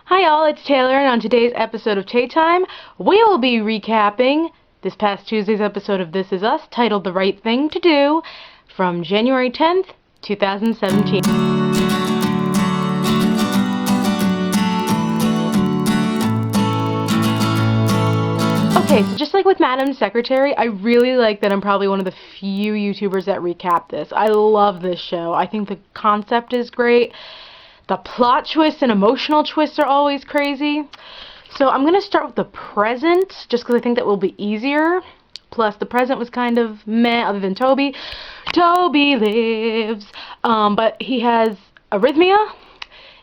Hi all, it's Taylor, and on today's episode of Tay Time, we will be recapping this past Tuesday's episode of This Is Us, titled The Right Thing to Do, from January 10th, 2017. Okay, so just like with Madam Secretary, I really like that I'm probably one of the few YouTubers that recap this. I love this show. I think the concept is great. The plot twists and emotional twists are always crazy. So I'm going to start with the present, just because I think that will be easier. Plus, the present was kind of meh, other than Toby. Toby lives, but he has arrhythmia,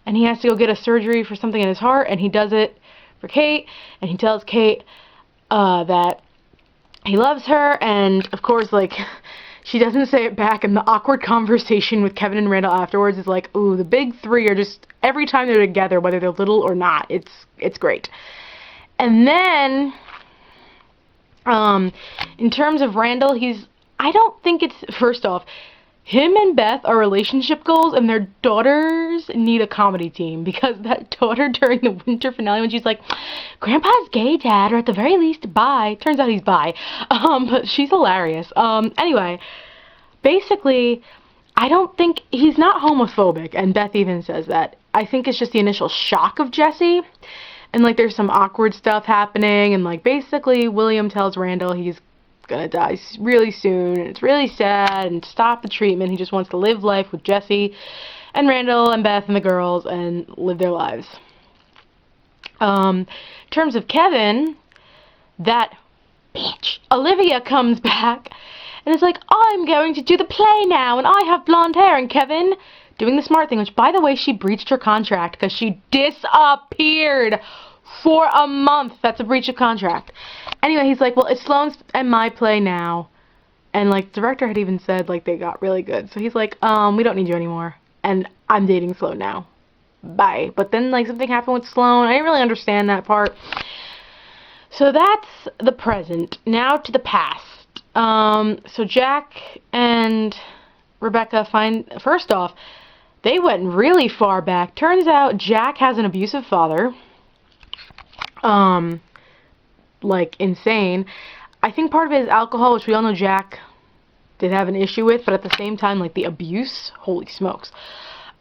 and he has to go get a surgery for something in his heart, and he does it for Kate, and he tells Kate that he loves her, and of course, like, she doesn't say it back, and the awkward conversation with Kevin and Randall afterwards is like, ooh, the big three are just, every time they're together, whether they're little or not, it's great. And then, in terms of Randall, I don't think it's, first off, him and Beth are relationship goals, and their daughters need a comedy team, because that daughter during the winter finale, when she's like, Grandpa's gay, Dad, or at the very least, bi. Turns out he's bi. But she's hilarious. Anyway, basically, I don't think, he's not homophobic, and Beth even says that. I think it's just the initial shock of Jesse, and, like, there's some awkward stuff happening, and, like, basically, William tells Randall he's gonna die really soon, and it's really sad, and to stop the treatment, he just wants to live life with Jesse and Randall and Beth and the girls and live their lives. In terms of Kevin, that bitch Olivia comes back and is like, I'm going to do the play now, and I have blonde hair, and Kevin doing the smart thing, which, by the way, she breached her contract because she disappeared for a month. That's a breach of contract. Anyway, he's like, well, it's Sloane's and my play now. And, like, the director had even said, like, they got really good. So he's like, we don't need you anymore. And I'm dating Sloane now. Bye. But then, like, something happened with Sloane. I didn't really understand that part. So that's the present. Now to the past. So Jack and Rebecca first off, they went really far back. Turns out Jack has an abusive father. Like, insane. I think part of it is alcohol, which we all know Jack did have an issue with, but at the same time, like, the abuse, holy smokes.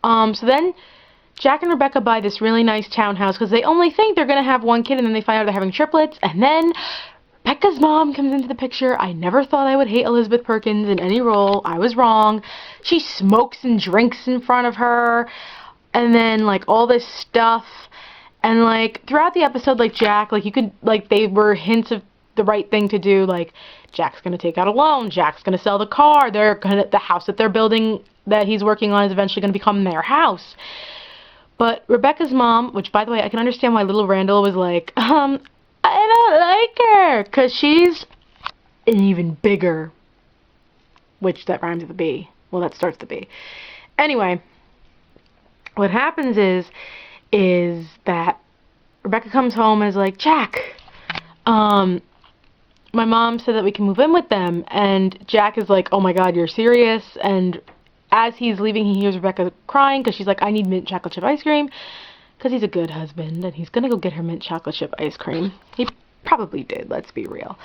So then Jack and Rebecca buy this really nice townhouse because they only think they're going to have one kid, and then they find out they're having triplets, and then Rebecca's mom comes into the picture. I never thought I would hate Elizabeth Perkins in any role. I was wrong. She smokes and drinks in front of her, and then, like, all this stuff. And, like, throughout the episode, like, Jack, like, you could, like, they were hints of the right thing to do. Like, Jack's going to take out a loan. Jack's going to sell the car. The house that they're building that he's working on is eventually going to become their house. But Rebecca's mom, which, by the way, I can understand why little Randall was like, I don't like her, because she's an even bigger, which that rhymes with a B. Well, that starts with a B. Anyway, what happens is that Rebecca comes home and is like, Jack, my mom said that we can move in with them, and Jack is like, oh my god, you're serious? And as he's leaving, he hears Rebecca crying because she's like, I need mint chocolate chip ice cream, because he's a good husband, and he's gonna go get her mint chocolate chip ice cream. He probably did, let's be real.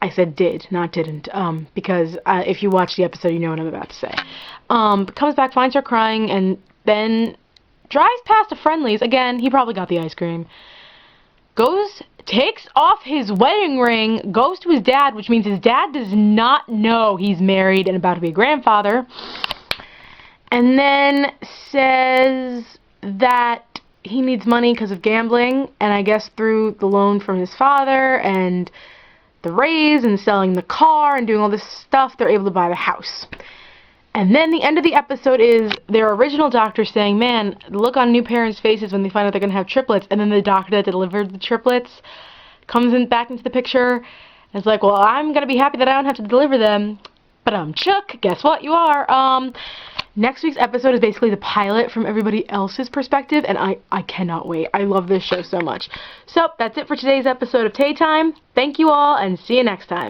I said did, not didn't, because if you watch the episode, you know what I'm about to say. Comes back, finds her crying, and then drives past a Friendly's. Again, he probably got the ice cream. Takes off his wedding ring, goes to his dad, which means his dad does not know he's married and about to be a grandfather. And then says that he needs money because of gambling, and I guess through the loan from his father and the raise and selling the car and doing all this stuff, they're able to buy the house. And then the end of the episode is their original doctor saying, man, the look on new parents' faces when they find out they're going to have triplets. And then the doctor that delivered the triplets comes back into the picture and is like, well, I'm going to be happy that I don't have to deliver them. But Chuck, guess what? You are. Next week's episode is basically the pilot from everybody else's perspective, and I cannot wait. I love this show so much. So that's it for today's episode of Tay Time. Thank you all, and see you next time.